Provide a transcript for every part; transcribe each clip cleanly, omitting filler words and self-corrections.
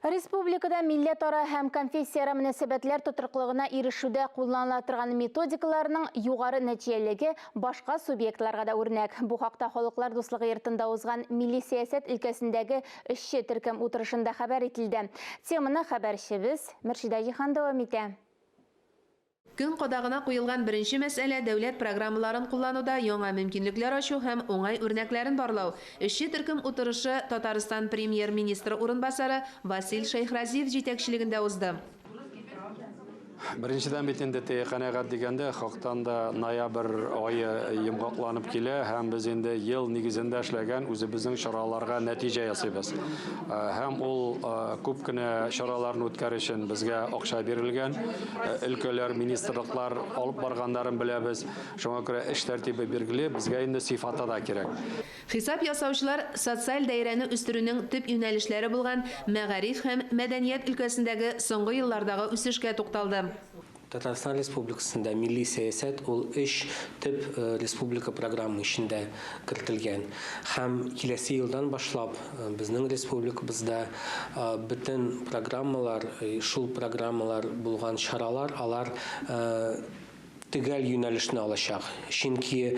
Республикада милләтара һәм конфессияра мөнәсәбәтләр тотрыклыгына ирешүдә кулланыла торган методикаларның югары нәтиҗәлеге башка субъектларга да үрнәк. Бу хакта Халыклар дуслыгы йортында узган милли сәясәт өлкәсендәге эшче төркем утырышында хәбәр ителде. Теманы хәбәрчебез Мөршидә Җихан дәвам итә. Көн кодагына куелган беренче мәсьәлә дәүләт программаларын куллануда яңа мөмкинлекләр ачу һәм уңай үрнәкләрен барлау. Эшче төркем утырышы Татарстан премьер-министры урынбасары Васил Шейхразиев җитәкчелегендә узды. Беренчедән бит инде канәгать дигәндә хактан да ноябрь айы йомгакланып килә һәм без инде ел нигезендә эшләгән үзебезнең чараларга нәтиҗә ясыйбыз. Һәм ул күп кенә чараларны үткәрү өчен безгә акча бирелгән. Өлкәләр, министрлыклар алып барганнарын беләбез. Шуңа күрә эш тәртибе билгеле, безгә инде сыйфаты да кирәк. Хисап ясаучылар социаль даирәне үстерүнең төп юнәлешләре булган мәгариф һәм мәдәният өлкәсендәге соңгы еллардагы үсешкә тукталды. Татарстан Республикасында милли сәясәт ул эш төп республика программы эчендә кертелгән. Һәм киләсе елдан башлап безнең республикабызда бөтен программалар, шул программалар булган чаралар, алар төгәл юнәлешне алачак. Чөнки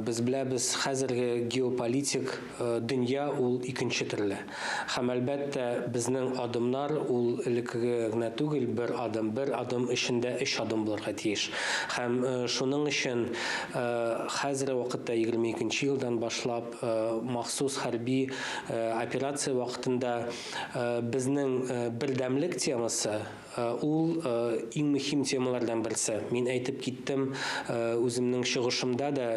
без беләбез, хәзерге геополитик дөнья ул икенче төрле. Һәм әлбәттә безнең адымнар ул элекке генә түгел, бер адым эчендә 3 адым булырга тиеш. Һәм шуның өчен хәзерге вакытта 22нче елдан башлап махсус хәрби операция вакытында безнең бердәмлек темасы ул иң мөһим темалардан берсе. Мин әйтеп киттем, үземнең чыгышымда да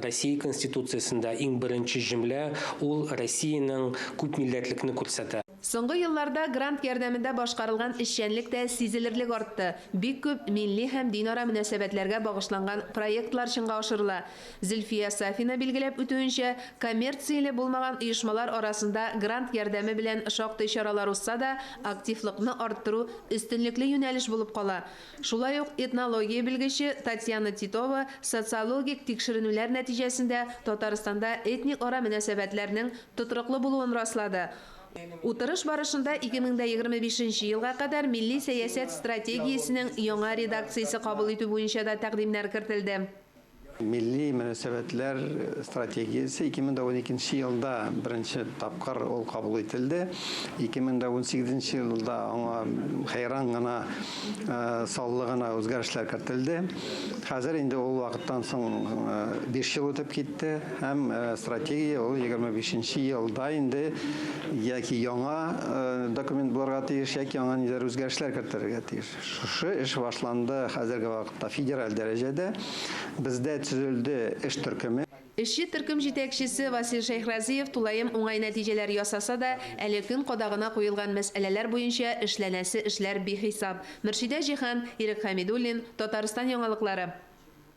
Россия Конституциясында иң беренче җөмлә ул Россиянең күп милләтлекне күрсәтә. Соңгы елларда грант ярдәмендә башкарылган эшчәнлек тә сизелерлек артты. Бик күп милли һәм динара мөнәсәбәтләргә багышланган проектлар чынга ашырыла. Зөлфия Сафина билгеләп үтүенчә, коммерцияле булмаган оешмалар арасында грант ярдәме белән шактый чаралар узса да, активлыкны арттыру өстенлекле юнәлеш булып кала. Шулай ук этнология белгече Татьяна Титова социологик тикшеренүләр нәтиҗәсендә Татарстанда этник ара мөнәсәбәтләрнең тотрыклы булуын раслады. Утырыш барышында 2025 елга кадәр милли сәясәт стратегиясенең яңа редакциясе кабул итү буенча да тәкъдимнәр кертелде. Милли мөнәсәбәтләр стратегиясе 2012 елда беренче тапкыр ул кабул ителде. 2018 елда аңа хайран гына саллы гына үзгәрешләр кертелде. Хәзер инде ул вакыттан соң 5 ел үтеп китте һәм стратегия ул 25 елда инде яки яңа документ булырга тиеш, яки яңа нидер үзгәрешләр кертергә тиеш. Шушы эш башланды хәзерге вакытта федераль дәрәҗәдә. Бездә төзелде эш төркеме. Эшче төркем җитәкчесе Васил Шейхразиев тулаем уңай нәтиҗәләр ясаса да, әле көн кодагына куелган мәсьәләләр буенча эшләнәсе эшләр бихисап. Мөршидә Җихан, Ирек Хәмидуллин, Татарстан яңалыклары.